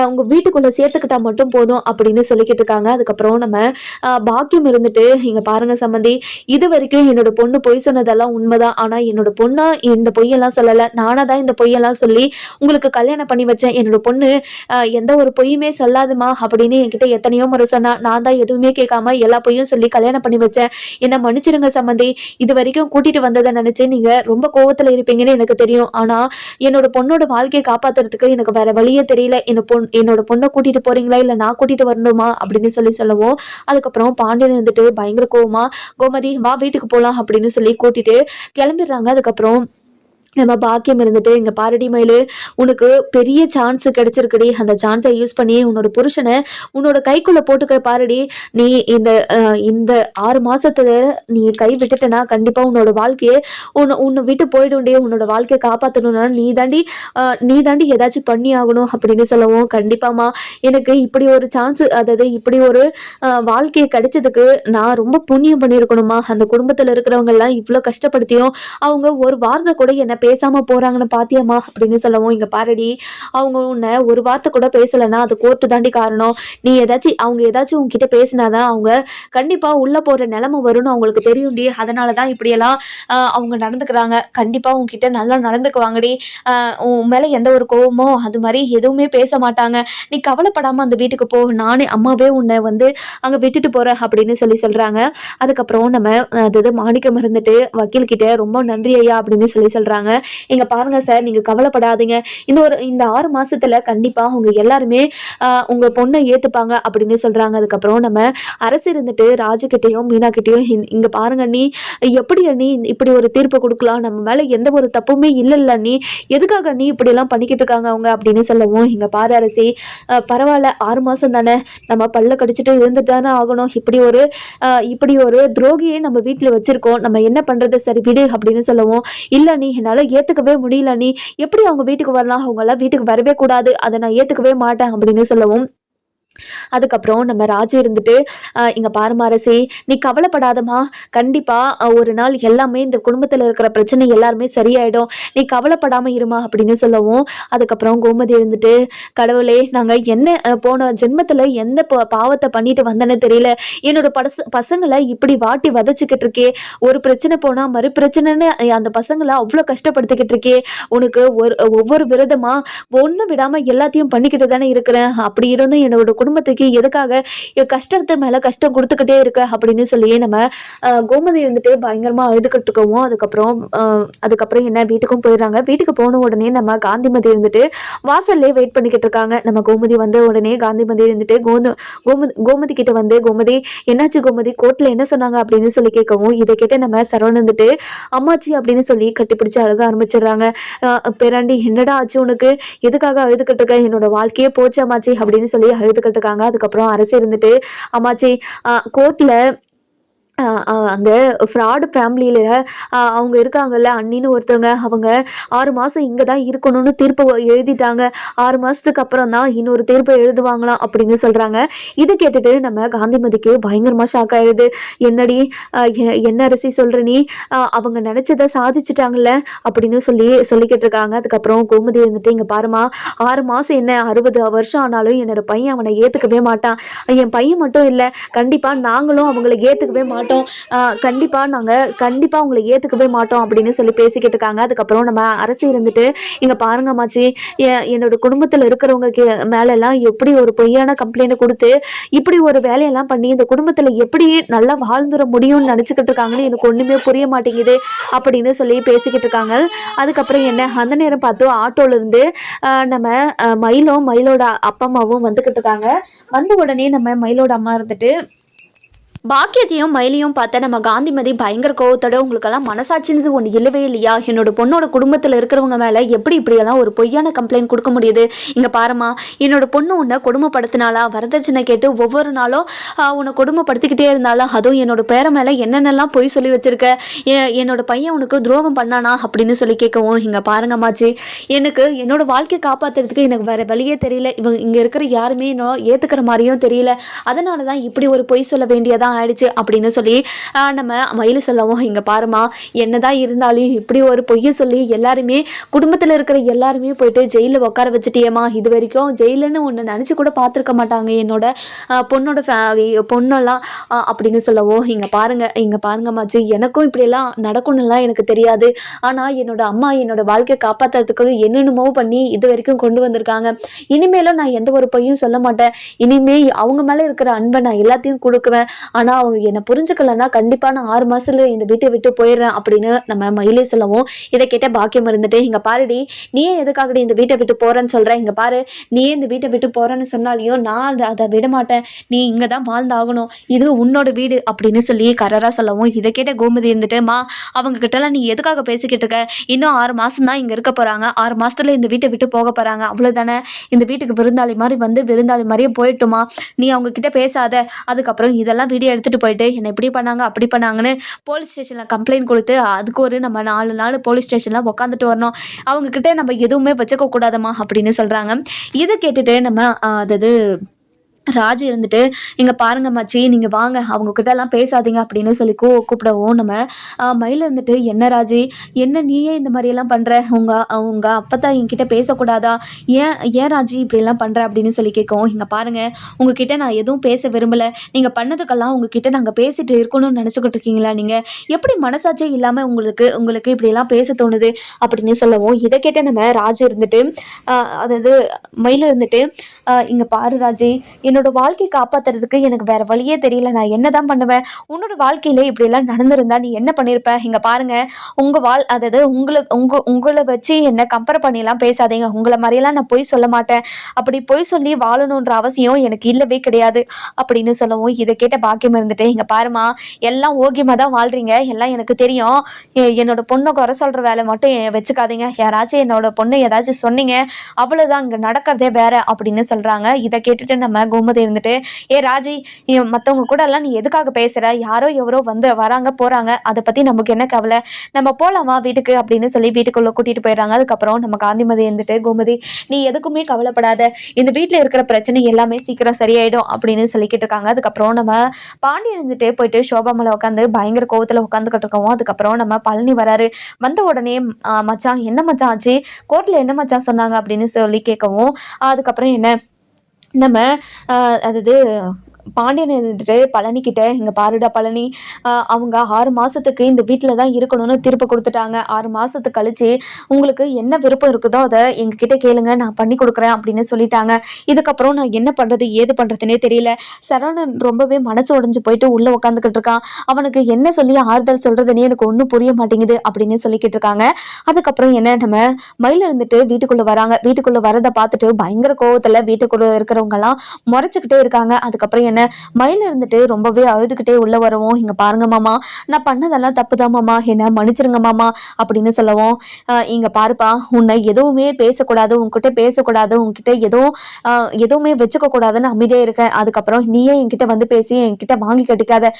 உங்க வீட்டுக்குள்ள சேர்த்துக்கிட்டா மட்டும் போதும் அப்படின்னு சொல்லிக்கிட்டு இருக்காங்க. அதுக்கப்புறம் நம்ம பாக்கியம் இருந்துட்டு இங்க பாருங்க சம்பந்தி, இது வரைக்கும் என்னோட பொண்ணு பொய் சொன்னதெல்லாம் உண்மைதான். ஆனா என்னோட பொண்ணா இந்த பொய்யெல்லாம் சொல்லல, நானா தான் இந்த பொய்யெல்லாம் சொல்லி உங்களுக்கு கல்யாணம் பண்ணி வச்சேன். என்னோட பொண்ணு எந்த ஒரு பொய்யுமே சொல்லாதுமா அப்படின்னு என்கிட்ட எத்தனையோ முறை சொன்னா, நான் தான் எதுவுமே கேட்காம எல்லா பொய்யும் சொல்லி கல்யாணம் பண்ணி வச்சேன். என்ன மன்னிச்சிருங்க சம்பந்தி. இது வரைக்கும் கூட்டிட்டு வந்ததை நினைச்சு நீங்க ரொம்ப கோவத்துல இருப்பீங்கன்னு எனக்கு தெரியும். ஆனா என்னோட பொண்ணோட வாழ்க்கையை காப்பாத்துறதுக்கு எனக்கு வேற வழியே தெரியல. என்னோட பொண்ணை கூட்டிட்டு போறீங்களா இல்ல நான் கூட்டிட்டு வரணுமா போலாமா அப்படின்னு சொல்லவும் அதுக்கப்புறம் பாண்டியன் இருந்துட்டு பயங்கர கோவமா கோமதி வா வீட்டுக்கு போலாம் அப்படின்னு சொல்லி கூட்டிட்டு கிளம்பிடுறாங்க. அதுக்கப்புறம் நம்ம பாக்கியம் இருந்துட்டு இங்க பாரடி மயிலு உனக்கு பெரிய சான்ஸ் கிடைச்சிருக்குடி, அந்த சான்ஸை யூஸ் பண்ணி உன்னோட புருஷனை உன்னோட கைக்குள்ள போட்டுக்கிற பாருடி. நீ இந்த 6 மாசத்துல நீ கை விட்டுட்டனா கண்டிப்பா உன்னோட வாழ்க்கையே உன்னை விட்டு போயிடும்டி. உன்னோட வாழ்க்கையை காப்பாற்றணும்னா நீ தாண்டி ஏதாச்சும் பண்ணி ஆகணும் அப்படின்னு சொல்லவும் கண்டிப்பாமா எனக்கு இப்படி ஒரு சான்ஸ், அதாவது இப்படி ஒரு வாழ்க்கையை கிடைச்சதுக்கு நான் ரொம்ப புண்ணியம் பண்ணியிருக்கணுமா. அந்த குடும்பத்துல இருக்கிறவங்க எல்லாம் இவ்வளவு கஷ்டப்படுத்தியும் அவங்க ஒரு வார்த்தை கூட என்ன பேசாம போறாங்கன்னு பாத்தியம்மா அப்படின்னு சொல்லவும் இங்க பாருடி அவங்க உன்னை ஒரு வார்த்தை கூட பேசலைன்னா அது கோர்ட்டு தாண்டி காரணம். நீ அவங்க ஏதாச்சும் உங்ககிட்ட பேசினாதான் அவங்க கண்டிப்பா உள்ள போற நிலைமை வரும்னு அவங்களுக்கு தெரியும்டி. அதனாலதான் இப்படியெல்லாம் அவங்க நடந்துக்கிறாங்க. கண்டிப்பா உங்ககிட்ட நல்லா நடந்துக்குவாங்கடி. உன் மேல எந்த ஒரு கோவமோ அது மாதிரி எதுவுமே பேச மாட்டாங்க. நீ கவலைப்படாம அந்த வீட்டுக்கு போ, நானே அம்மாவே உன்னை அங்க விட்டுட்டு போறேன் அப்படின்னு சொல்றாங்க. அதுக்கப்புறம் நம்ம அதாவது மாணிக்கம் இருந்துட்டு வக்கீல் கிட்ட ரொம்ப நன்றி ஐயா அப்படின்னு சொல்றாங்க. இங்க பாருங்க சார், நீங்க கவலைப்படாதீங்க. இந்த 6 மாசத்துல கண்டிப்பா அவங்க எல்லாருமே உங்க பொண்ணை ஏத்துப்பாங்க அப்படின்னு சொல்றாங்க. அதுக்கப்புறம் நம்ம அரசு இருந்துட்டு ராஜுகிட்டையும் மீனா கிட்டையும் இங்க பாருங்க நீ எப்படி நீ இப்படி ஒரு தீர்ப்பு கொடுக்கலாம், நம்ம மேல எந்த ஒரு தப்புமே இல்லைல்ல, நீ எதுக்காக நீ இப்படி எல்லாம் பண்ணிக்கிட்டு இருக்காங்க அவங்க அப்படின்னு சொல்லவும் இங்க பாரு அரசி, பரவாயில்ல 6 மாசம் தானே, நம்ம பல்ல கடிச்சிட்டு இருந்துட்டு தானே ஆகணும். இப்படி ஒரு துரோகியை நம்ம வீட்டுல வச்சிருக்கோம், நம்ம என்ன பண்றது, சரி விடு அப்படின்னு சொல்லவும் இல்ல நீ என்னால ஏத்துக்கவே முடியல, நீ எப்படி அவங்க வீட்டுக்கு வரலாம், அவங்க எல்லாம் வீட்டுக்கு வரவே கூடாது, அதை நான் ஏத்துக்கவே மாட்டேன் அப்படின்னு சொல்லவும் அதுக்கப்புறம் நம்ம ராஜு இருந்துட்டு இங்க பாருமா அரசி, நீ கவலைப்படாதமா, கண்டிப்பா ஒரு நாள் எல்லாமே இந்த குடும்பத்துல இருக்கிற பிரச்சனை எல்லாருமே சரியாயிடும், நீ கவலைப்படாம இருமா அப்படின்னு சொல்லவும் அதுக்கப்புறம் கோமதி இருந்துட்டு கடவுளே, நாங்க என்ன போன ஜென்மத்துல எந்த பாவத்தை பண்ணிட்டு வந்தேன்னு தெரியல, என்னோட பசங்களை இப்படி வாட்டி வதச்சிக்கிட்டு இருக்கே, ஒரு பிரச்சனை போனா மறு பிரச்சனைன்னு அந்த பசங்களை அவ்வளவு கஷ்டப்படுத்திக்கிட்டு இருக்கே, உனக்கு ஒவ்வொரு விரதமா ஒண்ணு விடாம எல்லாத்தையும் பண்ணிக்கிட்டு தானே இருக்கிறேன், அப்படி இருந்தும் என்னோட குடும்பத்துக்கு எதுக்காக கஷ்டத்தை மேல கஷ்டம் கொடுத்துக்கிட்டே இருக்க அப்படின்னு சொல்லி நம்ம கோமதி இருந்துட்டு பயங்கரமா அழுதுகிட்டு இருக்கவும் அதுக்கப்புறம் என்ன வீட்டுக்கும் போயிடுறாங்க. வீட்டுக்கு போன உடனே நம்ம காந்திமதி இருந்துட்டு வாசல்லே வெயிட் பண்ணிக்கிட்டு இருக்காங்க. நம்ம கோமதி வந்த உடனே காந்திமதி இருந்துட்டு கோமதி கிட்ட கோமதி என்னாச்சு கோமதி, கோர்ட்ல என்ன சொன்னாங்க அப்படின்னு சொல்லி கேட்கவும் இதை கேட்ட நம்ம சரவணன் இருந்துட்டு அம்மாச்சி அப்படின்னு சொல்லி கட்டிப்பிடிச்சு அழுக ஆரம்பிச்சிடுறாங்க. பேராண்டி என்னடா ஆச்சு உனக்கு, எதுக்காக அழுதுகிட்டு இருக்க, என்னோட வாழ்க்கையே போச்சு அம்மாச்சி அப்படின்னு சொல்லி அழுதுகிட்டு இருக்காங்க. அதுக்கப்புறம் அரசு இருந்துட்டு அம்மாச்சி கோர்ட்ல அந்த ஃப்ராடு ஃபேமிலியில அவங்க இருக்காங்கல்ல அண்ணின்னு ஒருத்தவங்க, அவங்க 6 மாசம் இங்கே தான் இருக்கணும்னு தீர்ப்பு எழுதிட்டாங்க, 6 மாசத்துக்கு அப்புறம் தான் இன்னொரு தீர்ப்பை எழுதுவாங்களாம் அப்படின்னு சொல்றாங்க. இதை கேட்டுட்டு நம்ம காந்திமதிக்கு பயங்கரமா ஷாக் ஆயிடுது. என்னடி என்ன அரசி சொல்ற நீ, அவங்க நினைச்சதை சாதிச்சுட்டாங்கல்ல அப்படின்னு சொல்லிக்கிட்டு இருக்காங்க. அதுக்கப்புறம் கோமதி இருந்துட்டு இங்க பாருமா, 6 மாசம் என்ன 60 வருஷம் ஆனாலும் என்னோட பையன் அவனை ஏத்துக்கவே மாட்டான், என் பையன் மட்டும் இல்லை கண்டிப்பா நாங்களும் அவங்களை ஏத்துக்கவே மாட்டோம், கண்டிப்பா உங்களை ஏத்துக்கவே மாட்டோம் அப்படின்னு சொல்லி பேசிக்கிட்டு இருக்காங்க. அதுக்கப்புறம் நம்ம அரசு இருந்துட்டு இங்க பாருங்க மாச்சி, என்னோட குடும்பத்துல இருக்கிறவங்க மேல எல்லாம் எப்படி ஒரு பொய்யான கம்ப்ளைண்ட் கொடுத்து இப்படி ஒரு வேலையெல்லாம் பண்ணி இந்த குடும்பத்துல எப்படி நல்லா வாழ்ந்துட முடியும்னு நினைச்சுக்கிட்டு இருக்காங்கன்னு எனக்கு ஒண்ணுமே புரிய மாட்டேங்குது அப்படின்னு சொல்லி பேசிக்கிட்டு இருக்காங்க. அதுக்கப்புறம் என்ன அந்த நேரம் பார்த்து ஆட்டோல இருந்து நம்ம மயிலோட அப்பா அம்மாவும் வந்துகிட்டு இருக்காங்க. வந்த உடனே நம்ம மயிலோட அம்மா இருந்துட்டு பாக்கியத்தையும் மயிலையும் பார்த்தா நம்ம காந்திமதி பயங்கர கோவத்தோட, உங்களுக்கெல்லாம் மனசாட்சின்னு ஒன்று இல்லவே இல்லையா, என்னோட பொண்ணோட குடும்பத்தில் இருக்கிறவங்க மேலே எப்படி இப்படியெல்லாம் ஒரு பொய்யான கம்ப்ளைண்ட் கொடுக்க முடியுது, இங்கே பாருமா என்னோட பொண்ணு உன்னை கொடுமைப்படுத்தினாலா, வரதட்சணை கேட்டு ஒவ்வொரு நாளும் உன்னை கொடுமைப்படுத்திக்கிட்டே இருந்தாலும், அதுவும் என்னோட பேரை மேலே என்னென்னலாம் பொய் சொல்லி வச்சிருக்க, என்னோட பையன் உனக்கு துரோகம் பண்ணானா அப்படின்னு சொல்லி கேட்கவும் இங்கே பாருங்கம்மாச்சி, எனக்கு என்னோட வாழ்க்கையை காப்பாற்றுறதுக்கு எனக்கு வேறு வழியே தெரியல, இங்கே இருக்கிற யாருமே இன்னும் ஏற்றுக்கிற மாதிரியும் தெரியல, அதனால தான் இப்படி ஒரு பொய் சொல்ல வேண்டியதான் ஆயிடுச்சு அப்படின்னு சொல்லி நம்ம மயிலு சொல்லவும் இங்க பாருமா, என்னதான் இருந்தாலும் இப்படி ஒரு பொய்ய சொல்லி எல்லாருமே குடும்பத்துல இருக்கிற எல்லாருமே போயிட்டு ஜெயில உட்கார வச்சுட்டியேமா, இது வரைக்கும் ஜெயிலுன்னு ஒன்று நினைச்சு கூட பார்த்துருக்க மாட்டாங்க என்னோட பொண்ணெல்லாம் அப்படின்னு சொல்லவும் இங்க பாருங்க மாச்சு, எனக்கும் இப்படியெல்லாம் நடக்கணும்லாம் எனக்கு தெரியாது, ஆனா என்னோட அம்மா என்னோட வாழ்க்கையை காப்பாற்றுறதுக்கு என்னென்னமோ பண்ணி இது வரைக்கும் கொண்டு வந்திருக்காங்க, இனிமேலும் நான் எந்த ஒரு பொய்யும் சொல்ல மாட்டேன், இனிமே அவங்க மேல இருக்கிற அன்பை நான் எல்லாத்தையும் கொடுக்குவேன், ஆனால் அவங்க என்னை புரிஞ்சுக்கலன்னா கண்டிப்பாக நான் 6 மாதத்துல இந்த வீட்டை விட்டு போயிடுறேன் அப்படின்னு நம்ம மயிலே சொல்லவும், இதை கேட்ட பாக்கியம் இருந்துட்டு, இங்கே பாருடி, நீயே எதுக்காகடி இந்த வீட்டை விட்டு போகிறேன்னு சொல்கிறேன், இங்கே பாரு, நீயே இந்த வீட்டை விட்டு போகிறேன்னு சொன்னாலையும் நான் அதை விட மாட்டேன், நீ இங்கே தான் வாழ்ந்தாகணும், இது உன்னோட வீடு அப்படின்னு சொல்லி கரராக சொல்லவும், இதை கேட்ட கோமதி இருந்துட்டு, மா அவங்க கிட்டலாம் நீ எதுக்காக பேசிக்கிட்டு இருக்க, இன்னும் 6 மாதம் தான் இங்கே இருக்க போகிறாங்க, 6 மாதத்துல இந்த வீட்டை விட்டு போக போகிறாங்க, அவ்வளோதானே, இந்த வீட்டுக்கு விருந்தாளி மாதிரி வந்து விருந்தாளி மாதிரியே போயிட்டுமா, நீ அவங்க கிட்ட பேசாத, அதுக்கப்புறம் இதெல்லாம் வீடியோ எடுத்துகிட்டு போயிட்டு என்னை இப்படி பண்ணாங்க அப்படி பண்ணாங்கன்னு போலீஸ் ஸ்டேஷனில் கம்ப்ளைண்ட் கொடுத்து அதுக்கு ஒரு நம்ம 4 நாள் போலீஸ் ஸ்டேஷனில் உட்காந்துட்டு வரணும், அவங்கக்கிட்ட நம்ம எதுவுமே வச்சுக்க கூடாதம்மா அப்படின்னு சொல்கிறாங்க. இதை கேட்டுட்டு நம்ம அதாவது ராஜு இருந்துட்டு, இங்கே பாருங்க மச்சி, நீங்கள் வாங்க, அவங்க கிட்டலாம் பேசாதீங்க அப்படின்னு சொல்லி கூப்பிடவும், நம்ம மயில் இருந்துட்டு, என்ன ராஜி, என்ன நீயே இந்த மாதிரியெல்லாம் பண்ணுற, உங்கள் அப்பத்தான் என்கிட்ட பேசக்கூடாதா, ஏன் ராஜி இப்படியெல்லாம் பண்ணுற அப்படின்னு சொல்லி கேட்கவும், இங்கே பாருங்கள், உங்ககிட்ட நான் எதுவும் பேச விரும்பலை, நீங்கள் பண்ணதுக்கெல்லாம் உங்ககிட்ட நாங்கள் பேசிட்டு இருக்கணும்னு நினச்சிக்கிட்டு இருக்கீங்களா, நீங்கள் எப்படி மனசாட்சியே இல்லாமல் உங்களுக்கு இப்படியெல்லாம் பேச தோணுது அப்படின்னு சொல்லவும், இதை கேட்ட நம்ம ராஜு இருந்துட்டு, அதாவது மயில் இருந்துட்டு, இங்கே பாரு ராஜி, என்னோட வாழ்க்கையை காப்பாற்றுறதுக்கு எனக்கு வேறு வழியே தெரியல, நான் என்ன தான் பண்ணுவேன், உன்னோட வாழ்க்கையில் இப்படியெல்லாம் நடந்திருந்தா நீ என்ன பண்ணியிருப்ப, இங்கே பாருங்கள், அதாவது உங்களை வச்சு என்னை கம்பேர் பண்ணியெல்லாம் பேசாதீங்க, உங்களை மாதிரியெல்லாம் நான் பொய் சொல்ல மாட்டேன், அப்படி பொய் சொல்லி வாழணுன்ற அவசியம் எனக்கு இல்லவே கிடையாது அப்படின்னு சொல்லவும், இதை கேட்ட பாக்கியம் இருந்துட்டு, இங்கே பாருமா, எல்லாம் ஓகேமா தான் வாழ்கிறீங்க, எல்லாம் எனக்கு தெரியும், என்னோட பொண்ணை குறை சொல்கிற வேலை மட்டும் வச்சுக்காதீங்க, யாராச்சும் என்னோட பொண்ணு ஏதாச்சும் சொன்னீங்க அவ்வளோதான், இங்கே நடக்கிறதே வேற அப்படின்னு சொல்கிறாங்க. இதை கேட்டுட்டு நம்ம கோமதி இருந்துட்டு, ஏ ராஜி, மற்றவங்க கூட எல்லாம் நீ எதுக்காக பேசுகிற, யாரோ எவரோ வராங்க போகிறாங்க, அதை பற்றி நமக்கு என்ன கவலை, நம்ம போகலாமா வீட்டுக்கு அப்படின்னு சொல்லி வீட்டுக்குள்ளே கூட்டிகிட்டு போயிடுறாங்க. அதுக்கப்புறம் நம்ம காந்திமதி இருந்துட்டு, கோமதி நீ எதுக்குமே கவலைப்படாத, இந்த வீட்டில் இருக்கிற பிரச்சனை எல்லாமே சீக்கிரம் சரியாயிடும் அப்படின்னு சொல்லிக்கிட்டு இருக்காங்க. அதுக்கப்புறம் நம்ம பாண்டியன் இருந்துட்டு போயிட்டு சோபா மேலே உட்காந்து பயங்கர கோவத்தில் உட்காந்துக்கிட்டு இருக்கோம். அதுக்கப்புறம் நம்ம பழனி வராரு, வந்த உடனே மச்சான் என்ன மச்சான் ஆச்சு, கோர்ட்டில் என்ன மச்சான் சொன்னாங்க அப்படின்னு சொல்லி கேட்கவும், அதுக்கப்புறம் என்ன நம்ம அதாவது பாண்டியன் இருந்துட்டு பழனிக்கிட்ட, இங்கே பாருடா பழனி, அவங்க 6 மாதத்துக்கு இந்த வீட்டில் தான் இருக்கணும்னு தீர்ப்பு கொடுத்துட்டாங்க, 6 மாதத்துக்கு கழிச்சு உங்களுக்கு என்ன விருப்பம் இருக்குதோ அதை எங்ககிட்ட கேளுங்க, நான் பண்ணி கொடுக்குறேன் அப்படின்னு சொல்லிட்டாங்க. இதுக்கப்புறம் நான் என்ன பண்ணுறது ஏது பண்ணுறதுனே தெரியல, சரவணன் ரொம்பவே மனசு உடைஞ்சு போயிட்டு உள்ளே உட்காந்துக்கிட்டு இருக்கான், அவனுக்கு என்ன சொல்லி ஆறுதல் சொல்கிறதுனே எனக்கு ஒன்றும் புரிய மாட்டேங்குது அப்படின்னு சொல்லிக்கிட்டு இருக்காங்க. அதுக்கப்புறம் என்ன நம்ம மயில் இருந்துட்டு வீட்டுக்குள்ளே வராங்க. வீட்டுக்குள்ளே வரதை பார்த்துட்டு பயங்கர கோவத்தில் வீட்டுக்குள்ளே இருக்கிறவங்கலாம் முறைச்சிக்கிட்டே இருக்காங்க. அதுக்கப்புறம் என்ன மயில் இருந்துட்டு ரொம்பவே அழுதுகிட்டே உள்ள வரவும், இங்க பாருங்க மாமா, நான் பண்ணதெல்லாம் தப்புதான் மாமா, என்ன மன்னிச்சிருங்க மாமா அப்படின்னு சொல்லவும், இங்க பாருப்பா, உன்னை எதுவுமே பேசக்கூடாது, உன்கிட்ட பேசக்கூடாது, உன்கிட்ட எதுவுமே வச்சுக்க கூடாதுன்னு அமைதியா இருக்கேன், அதுக்கப்புறம் நீயே என்கிட்ட வந்து பேசி என்கிட்ட வாங்கி கட்டிக்காத,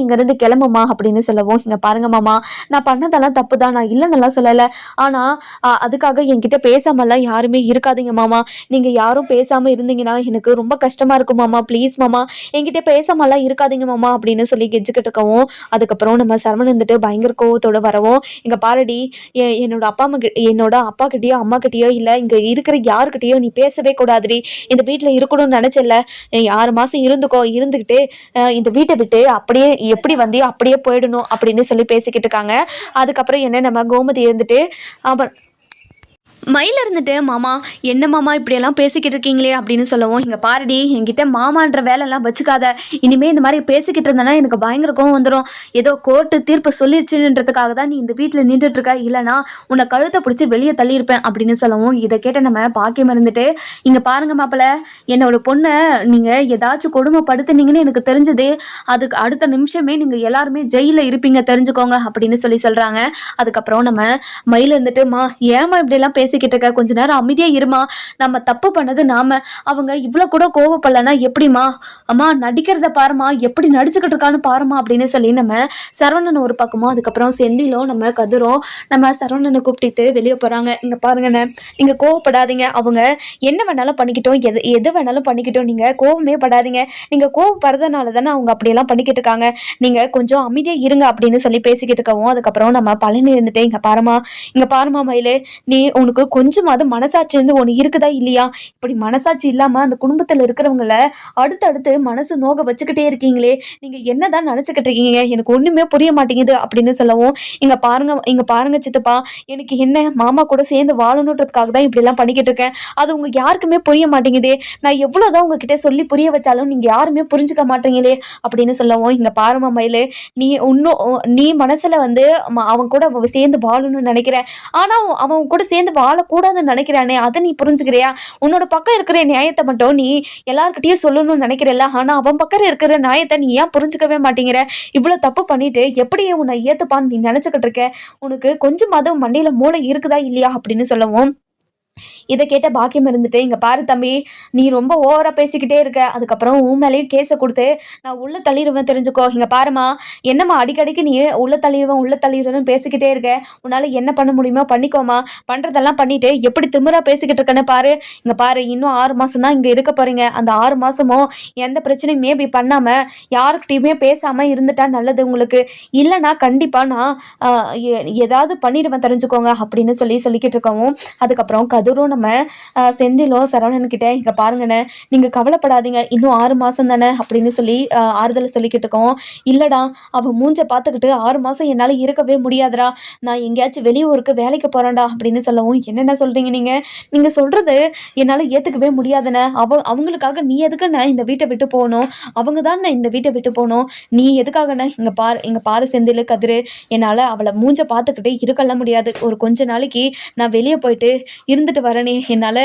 இங்க இருந்து கிளம்புமா அப்படின்னு சொல்லவும், இங்க பாருங்க மாமா, நான் பண்ணதெல்லாம் தப்பு தான், நான் இல்லைன்னெல்லாம் சொல்லலை, ஆனா அதுக்காக என்கிட்ட பேசாமல்லாம் யாருமே இருக்காதீங்க மாமா, நீங்க யாரும் பேசாம இருந்தீங்கன்னா எனக்கு ரொம்ப கஷ்டமா இருக்கும் மாமா, ப்ளீஸ் மாமா, என்கிட்ட பேசாமல்லாம் இருக்காதீங்க மாமா அப்படின்னு சொல்லி கெஞ்சிக்கிட்டு இருக்கவும், அதுக்கப்புறம் நம்ம சரவணன் வந்துட்டு பயங்கர கோவத்தோட வரவும், இங்க பாருடி, என்னோட அப்பா கிட்டயோ அம்மா கிட்டயோ இல்லை இங்க இருக்கிற யாருக்கிட்டயோ நீ பேசவே கூடாதுடி, இந்த வீட்டில் இருக்கணும்னு நினைச்சல, 6 மாசம் இருந்துக்கிட்டு இந்த வீட்டை விட்டு அப்படியே எப்படி வந்தியோ அப்படியே போயிடணும் அப்படின்னு சொல்லி பேசிக்கிட்டு இருக்காங்க. அதுக்கப்புறம் என்ன நம்ம கோமதி இருந்துட்டு மயில் இருந்துட்டு, மாமா என்ன மாமா இப்படியெல்லாம் பேசிக்கிட்டு இருக்கீங்களே அப்படின்னு சொல்லவும், இங்கே பாருடி, என்கிட்ட மாமான்ற வேலைலாம் வச்சுக்காத, இனிமேல் இந்த மாதிரி பேசிக்கிட்டு இருந்தேன்னா எனக்கு பயங்கர கோவம் வந்துடும், ஏதோ கோர்ட்டு தீர்ப்பு சொல்லிடுச்சுன்றதுக்காக தான் நீ இந்த வீட்டில் நின்றுட்டு இருக்க, இல்லைனா உன்னை கழுத்தை பிடிச்சி வெளியே தள்ளியிருப்பேன் அப்படின்னு சொல்லவும், இதை கேட்ட நம்ம பாக்கியம் இருந்துட்டு, இங்கே பாருங்க மாப்பிள்ள, என்னோட பொண்ணை நீங்கள் ஏதாச்சும் கொடுமைப்படுத்துனீங்கன்னு எனக்கு தெரிஞ்சது, அதுக்கு அடுத்த நிமிஷமே நீங்கள் எல்லாருமே ஜெயிலில் இருப்பீங்க தெரிஞ்சுக்கோங்க அப்படின்னு சொல்கிறாங்க. அதுக்கப்புறம் நம்ம மயில் இருந்துட்டு, ஏமா இப்படியெல்லாம் பேசிக்கிட்டு இருக்க, கொஞ்ச நேரம் அமைதியா இருமா, நம்ம தப்பு பண்ணது நாம, அவங்க இவ்வளோ கூட கோவப்படலன்னா எப்படிமா, அம்மா நடிக்கிறத பாருமா, எப்படி நடிச்சுக்கிட்டு இருக்கான்னு பாருமா அப்படின்னு சொல்லி நம்ம சரவணன் ஒரு பக்கமும், அதுக்கப்புறம் செந்திலும் நம்ம கதிரும் நம்ம சரவணனை கூப்பிட்டு வெளியே போகிறாங்க. இங்கே பாருங்கண்ணே, நீங்கள் கோவப்படாதீங்க, அவங்க என்ன வேணாலும் பண்ணிக்கிட்டோம், எது வேணாலும் பண்ணிக்கிட்டோம், நீங்கள் கோவமே படாதீங்க, நீங்கள் கோவப்படுறதுனால தானே அவங்க அப்படியெல்லாம் பண்ணிக்கிட்டு இருக்காங்க, நீங்கள் கொஞ்சம் அமைதியாக இருங்க அப்படின்னு சொல்லி பேசிக்கிட்டு இருக்கவும், அதுக்கப்புறம் நம்ம பழனி இருந்துட்டு, இங்கே பாருமா மயிலே, நீ உனக்கு உனக்கு கொஞ்சமாவது மனசாட்சி வந்து ஒன்று இருக்குதா இல்லையா? இப்படி மனசாட்சி இல்லாமல் அந்த குடும்பத்தில் இருக்கிறவங்கள அடுத்தடுத்து மனசு நோக வச்சுக்கிட்டே இருக்கீங்களே, நீங்கள் என்னதான் நினச்சிக்கிட்டு இருக்கீங்க? எனக்கு ஒன்றுமே புரிய மாட்டேங்குது அப்படின்னு சொல்லவும், இங்கே பாருங்க சித்தப்பா, எனக்கு என்ன மாமா கூட சேர்ந்து வாழணுன்றதுக்காக தான் இப்படிலாம் பண்ணிக்கிட்டு இருக்கேன். அது உங்கள் யாருக்குமே புரிய மாட்டேங்குதே. நான் எவ்வளோதான் உங்ககிட்ட சொல்லி புரிய வச்சாலும் நீங்கள் யாருமே புரிஞ்சுக்க மாட்டீங்களே அப்படின்னு சொல்லவும், இங்கே பாருமா மயிலு, நீ மனசில் வந்து அவன் கூட சேர்ந்து வாழணும்னு நினைக்கிற. ஆனா அவன் கூட சேர்ந்து வாழக்கூடாதுன்னு நினைக்கிறானே, அதை நீ புரிஞ்சுக்கிறியா? உன்னோட பக்கம் இருக்கிற நியாயத்தை மட்டும் நீ எல்லார்கிட்டயும் சொல்லணும்னு நினைக்கிறல்ல, ஆனா அவன் பக்கம் இருக்கிற நியாயத்தை நீ ஏன் புரிஞ்சுக்கவே மாட்டேங்கிற? இவ்வளவு தப்பு பண்ணிட்டு எப்படி உன்னை ஏத்துப்பான்னு நீ நினைச்சுக்கிட்டு இருக்க? உனக்கு கொஞ்சமாவது மண்டையில மூளை இருக்குதா இல்லையா அப்படின்னு சொல்லவும், இதை கேட்ட பாக்கியம் இருந்துட்டு, இங்க பாரு தம்பி, நீ ரொம்ப ஓவரா பேசிக்கிட்டே இருக்க. அதுக்கப்புறம் உன் மேலேயும் கேஸை கொடுத்து நான் உள்ள தள்ளிடுவேன், தெரிஞ்சுக்கோ. இங்க பாருமா, என்னம்மா அடிக்கடிக்கு நீ உள்ள தள்ளிடுவேன்னு பேசிக்கிட்டே இருக்க. உன்னால என்ன பண்ண முடியுமோ பண்ணிக்கோமா. பண்றதெல்லாம் பண்ணிட்டு எப்படி திமிரா பேசிக்கிட்டு இருக்கன்னு பாரு. இங்க பாரு, இன்னும் 6 மாசம் தான் இங்க இருக்க போறீங்க. அந்த 6 மாசமும் எந்த பிரச்சனையுமே இப்படி பண்ணாம யாருக்கிட்டையுமே பேசாம இருந்துட்டா நல்லது உங்களுக்கு. இல்லைன்னா கண்டிப்பா நான் ஏதாவது பண்ணிடுவேன், தெரிஞ்சுக்கோங்க அப்படின்னு சொல்லிக்கிட்டு இருக்கவும், அதுக்கப்புறம் கதிரும் நம்ம செந்திலும் சரவணன் கிட்ட, இங்க பாருங்கண்ணே, நீங்க கவலைப்படாதீங்க, இன்னும் 6 மாசம் தானே அப்படின்னு சொல்லி ஆறுதலை சொல்லிக்கிட்டு இருக்கோம். இல்லடா, அவ மூஞ்ச பார்த்துக்கிட்டு 6 மாசம் என்னால இருக்கவே முடியாதுடா, நான் எங்கேயாச்சும் வெளியூருக்கு வேலைக்கு போறேன்டா அப்படின்னு சொல்லவும், என்னென்ன சொல்றீங்க நீங்க சொல்றது என்னால ஏத்துக்கவே முடியாதுண்ணே. அவங்களுக்காக நீ எதுக்குண்ணே இந்த வீட்டை விட்டு போகணும்? அவங்க தான் இந்த வீட்டை விட்டு போகணும். நீ எதுக்காகண்ணே? இங்க பாரு செந்தில், கதிரு, என்னால அவளை மூஞ்ச பார்த்துக்கிட்டு இருக்கலாம் முடியாது. ஒரு கொஞ்ச நாளைக்கு நான் வெளியே போயிட்டு இருந்துட்டு வரனே, என்னால்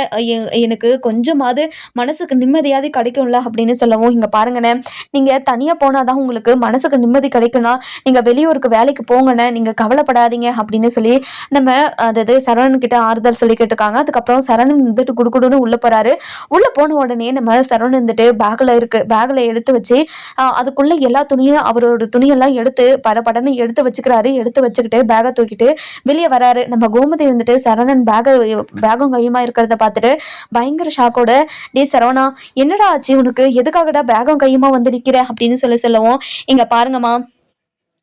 எனக்கு கொஞ்சமாவது மனசுக்கு நிம்மதியாவது கிடைக்கும்ல அப்படின்னு சொல்லவும், இங்கே பாருங்கண்ணே, நீங்கள் தனியாக போனால் தான் உங்களுக்கு மனசுக்கு நிம்மதி கிடைக்கும்னா நீங்கள் வெளியூருக்கு வேலைக்கு போங்கண்ணே, நீங்கள் கவலைப்படாதீங்க அப்படின்னு சொல்லி நம்ம அதாவது சரவணன் கிட்ட ஆறுதல் சொல்லிக்கிட்டு இருக்காங்க. அதுக்கப்புறம் சரவணன் வந்துட்டு குடுக்குடுன்னு உள்ளே போகிறாரு. உள்ளே போன உடனே நம்ம சரவணன் வந்துட்டு பேக்கில் எடுத்து வச்சு அதுக்குள்ளே எல்லா துணியும் அவரோட துணியெல்லாம் எடுத்து படன்னு எடுத்து வச்சுக்கிறாரு. எடுத்து வச்சுக்கிட்டு பேகை தூக்கிட்டு வெளியே வராரு. நம்ம கோமதி வந்துட்டு சரவணன் பேகும் கையுமா இருக்கிறத பார்த்துட்டு பயங்கர ஷாக்கோட, டே சரவணா, என்னடா ஆச்சு உனக்கு? எதுக்காகடா பேகும் கையுமா வந்து நிக்கிற அப்படின்னு சொல்லவும், இங்க பாருங்கம்மா,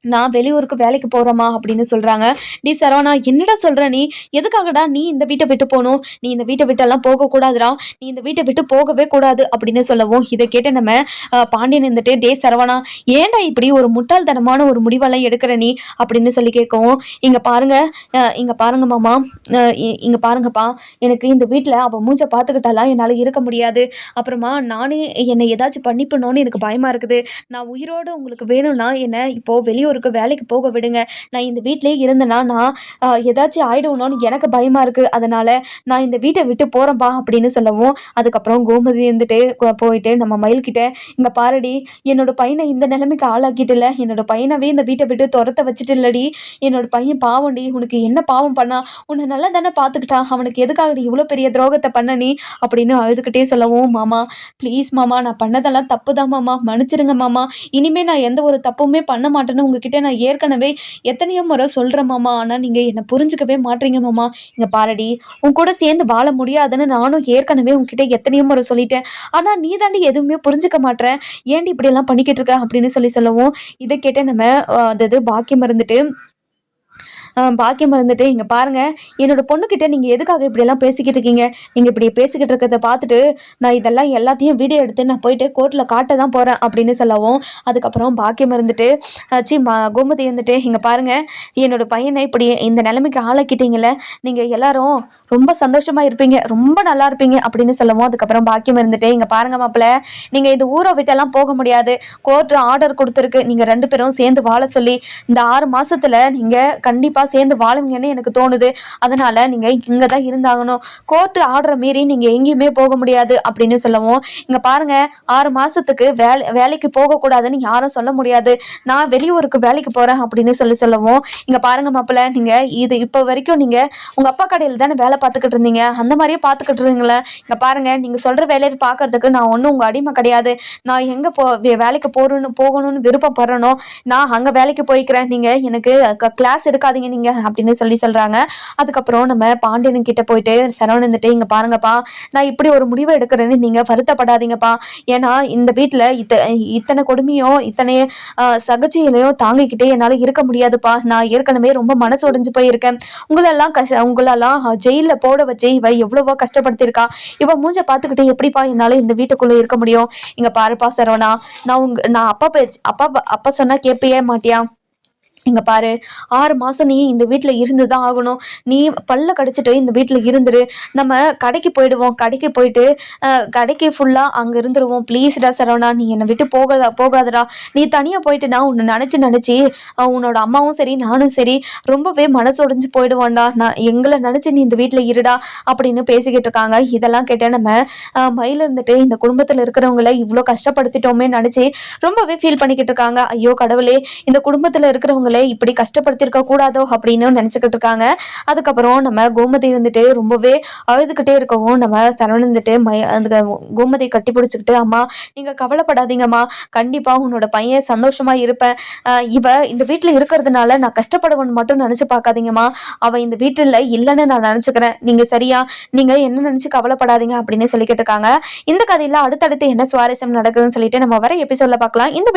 நான் வெளியூருக்கு வேலைக்கு போகிறோமா அப்படின்னு சொல்கிறாங்க. நீ சரவணா, என்னடா சொல்கிற நீ? எதுக்காகடா நீ இந்த வீட்டை விட்டு போகணும்? நீ இந்த வீட்டை விட்டெல்லாம் போகக்கூடாதுடா, நீ இந்த வீட்டை விட்டு போகவே கூடாது அப்படின்னு சொல்லவும், இதை கேட்ட நம்ம பாண்டியன் இருந்துட்டு, டே சரவணா, ஏன்டா இப்படி ஒரு முட்டாள்தனமான ஒரு முடிவெல்லாம் எடுக்கிற நீ அப்படின்னு சொல்லி கேட்கவும், இங்கே பாருங்க மாமா, இங்கே பாருங்கப்பா, எனக்கு இந்த வீட்டில் அவள் மூஞ்ச பார்த்துக்கிட்டாலாம் என்னால் இருக்க முடியாது. அப்புறமா நானே என்னை ஏதாச்சும் பண்ணிப்பணும்னு எனக்கு பயமாக இருக்குது. நான் உயிரோடு உங்களுக்கு வேணும்னா என்னை இப்போது வெளியூருக்கு வேலைக்கு போக விடுங்க. நான் இந்த வீட்டிலே இருந்தேன்னா நான் ஏதாச்சும் ஆயிடுவோன்னு எனக்கு பயமாக இருக்குது. அதனால் நான் இந்த வீட்டை விட்டு போகிறேன்ப்பா அப்படின்னு சொல்லவும், அதுக்கப்புறம் கோமதி இருந்துட்டு போயிட்டு நம்ம மயில்கிட்ட, இங்கே பாருடி, என்னோட பையனை இந்த நிலைமைக்கு ஆளாக்கிட்டுல, என்னோட பையனவே இந்த வீட்டை விட்டு துரத்த வச்சுட்டு இல்லடி, என்னோட பையன் பாவண்டி, உனக்கு என்ன பாவம் பண்ணா? உன்னை நல்லா தானே பார்த்துக்கிட்டான், அவனுக்கு எதுக்காக இவ்வளோ பெரிய துரோகத்தை பண்ண நீ அப்படின்னு அழுதுகிட்டே சொல்லவும், மாமா ப்ளீஸ் மாமா, நான் பண்ணதெல்லாம் தப்பு தான் மாமா, மன்னிச்சிருங்க மாமா, இனிமேல் நான் எந்த ஒரு தப்புமே பண்ண மாட்டேன்னு உங்ககிட்ட நான் ஏற்கனவே எத்தனையோ முறை சொல்கிறேன் மாமா, ஆனால் நீங்கள் என்னை புரிஞ்சுக்கவே மாட்டீங்க மாமா. இங்கே பாருடி, உன் கூட சேர்ந்து வாழ முடியாதுன்னு நானும் ஏற்கனவே உங்ககிட்ட எத்தனையோ முறை சொல்லிட்டேன், ஆனால் நீ தாண்டி எதுவுமே புரிஞ்சுக்க மாட்டேன், ஏன்டி இப்படியெல்லாம் பண்ணிக்கிட்டு இருக்க அப்படின்னு சொல்லவும், இதை கேட்ட நம்ம அதாவது பாக்கியம் இருந்துட்டு, இங்கே பாருங்கள், என்னோட பொண்ணுக்கிட்ட நீங்கள் எதுக்காக இப்படியெல்லாம் பேசிக்கிட்டு இருக்கீங்க? நீங்கள் இப்படி பேசிக்கிட்டு இருக்கிறத பார்த்துட்டு நான் இதெல்லாம் எல்லாத்தையும் வீடியோ எடுத்து நான் போயிட்டு கோர்ட்டில் காட்ட தான் போகிறேன் அப்படின்னு சொல்லவும், அதுக்கப்புறம் பாக்கியம் இருந்துட்டு கோமதி இருந்துட்டு, இங்கே பாருங்கள், என்னோட பையனை இப்படி இந்த நிலைமைக்கு ஆளாக்கிட்டீங்களே, நீங்கள் எல்லாரும் ரொம்ப சந்தோஷமாக இருப்பீங்க, ரொம்ப நல்லா இருப்பீங்க அப்படின்னு சொல்லவும், அதுக்கப்புறம் பாக்கியம் இருந்துட்டு, இங்கே பாருங்க மாப்பிள்ள, நீங்கள் இந்த ஊரை விட்டெல்லாம் போக முடியாது, கோர்ட் ஆர்டர் கொடுத்துருக்கு, நீங்கள் 2 பேரும் சேர்ந்து வாழ சொல்லி. இந்த 6 மாதத்தில் நீங்கள் கண்டிப்பாக சேர்ந்து வாழுவீங்கன்னு எனக்கு தோணுது, அதனால் நீங்கள் இங்கே தான் இருந்தாகணும், கோர்ட்டு ஆர்டரை மீறி நீங்கள் எங்கேயுமே போக முடியாது அப்படின்னு சொல்லவும், இங்கே பாருங்கள், 6 மாதத்துக்கு வேலைக்கு போகக்கூடாதுன்னு யாரும் சொல்ல முடியாது, நான் வெளியூருக்கு வேலைக்கு போகிறேன் அப்படின்னு சொல்லவும், இங்கே பாருங்கள் மாப்பிள்ள, நீங்கள் இது இப்போ வரைக்கும் நீங்கள் உங்கள் அப்பா கடையில் தானே வேலை பார்த்துக்கிட்டு இருந்தீங்க, அந்த மாதிரியே பார்த்துக்கிட்டு இருந்தீங்களே. இங்கே பாருங்கள், நீங்கள் சொல்கிற வேலையை பார்க்கறதுக்கு நான் ஒன்றும் உங்கள் அடிமை கிடையாது, நான் எங்கே வேலைக்கு போகணும்னு விருப்பப்படுறனோ நான் அங்கே வேலைக்கு போய்க்கிறேன், நீங்கள் எனக்கு கிளாஸ் எடுக்காதீங்க, வருத்தப்படாதீங்க அப்படின்னு சொல்றாங்க. அதுக்கப்புறம் நம்ம பாண்டியன் கிட்ட போயிட்டு சரவணன் இருந்துட்டு, இங்க பாருங்கப்பா, நான் இப்படி ஒரு முடிவை எடுக்கிறேன்னு நீங்க வருத்தப்படாதீங்கப்பா. ஏன்னா இந்த வீட்டுல இத்தனை கொடுமையும் இத்தனை சகஜையிலையும் தாங்கிக்கிட்டே என்னால இருக்க முடியாதுப்பா. நான் ஏற்கனவே ரொம்ப மனசு உடைஞ்சு போயிருக்கேன். உங்களெல்லாம் ஜெயில போட வச்சு இவ எவ்வளவோ கஷ்டப்படுத்திருக்கா. இவ மூஞ்ச பாத்துக்கிட்டு எப்படிப்பா என்னால இந்த வீட்டுக்குள்ள இருக்க முடியும்? இங்க பாருப்பா சரவணா, நான் அப்பா சொன்னா கேட்பே மாட்டியா? இங்க பாரு, 6 மாசம் நீ இந்த வீட்டுல இருந்துதான் ஆகணும். நீ பல்ல கடிச்சிட்டு இந்த வீட்டுல இருந்துரு. நம்ம கடைக்கு போயிடுவோம். கடைக்கு போயிட்டு கடைக்கு ஃபுல்லா அங்க இருந்துருவோம். ப்ளீஸ்டா சரவணா, நீ என்னை விட்டு போகாதடா. நீ தனியா போயிட்டு நான் உன்னை நினைச்சு உன்னோட அம்மாவும் சரி நானும் சரி ரொம்பவே மனசு உடைஞ்சு போயிடுவான்டா. நான் எங்களை நினைச்சு நீ இந்த வீட்டுல இருடா அப்படின்னு பேசிக்கிட்டு இருக்காங்க. இதெல்லாம் கேட்ட நம்ம மயில இருந்துட்டு இந்த குடும்பத்துல இருக்கிறவங்கள இவ்வளோ கஷ்டப்படுத்திட்டோமே நினைச்சு ரொம்பவே ஃபீல் பண்ணிக்கிட்டு இருக்காங்க. ஐயோ கடவுளே, இந்த குடும்பத்துல இருக்கிறவங்கள இப்படி கஷ்டப்படுத்திருக்க கூடாதோ அப்படின்னு நினைச்சுக்கிட்டு இருக்காங்க. அதுக்கப்புறம் நம்ம கோமதி இருந்துட்டு ரொம்பவே அழுதுகிட்டே இருக்கவும் நம்ம சரவணன் இருந்துட்டு அந்த கோமதி கட்டி பிடிச்சிக்கிட்டு, அம்மா நீங்க கவலைப்படாதீங்கம்மா, கண்டிப்பா உன்னோட பையன் சந்தோஷமா இருப்பேன். இவ இந்த வீட்டுல இருக்கிறதுனால நான் கஷ்டப்படுவேன்னு மட்டும் நினைச்சு பார்க்காதீங்கம்மா. அவ இந்த வீட்டுல இல்லைன்னு நான் நினைச்சுக்கிறேன். நீங்க என்ன நினைச்சு கவலைப்படாதீங்க அப்படின்னு சொல்லிக்கிட்டு இருக்காங்க. இந்த கதையில அடுத்தடுத்து என்ன சுவாரஸ்யம் நடக்குதுன்னு சொல்லிட்டு நம்ம வர எபிசோட்ல பார்க்கலாம். இந்த வீடியோ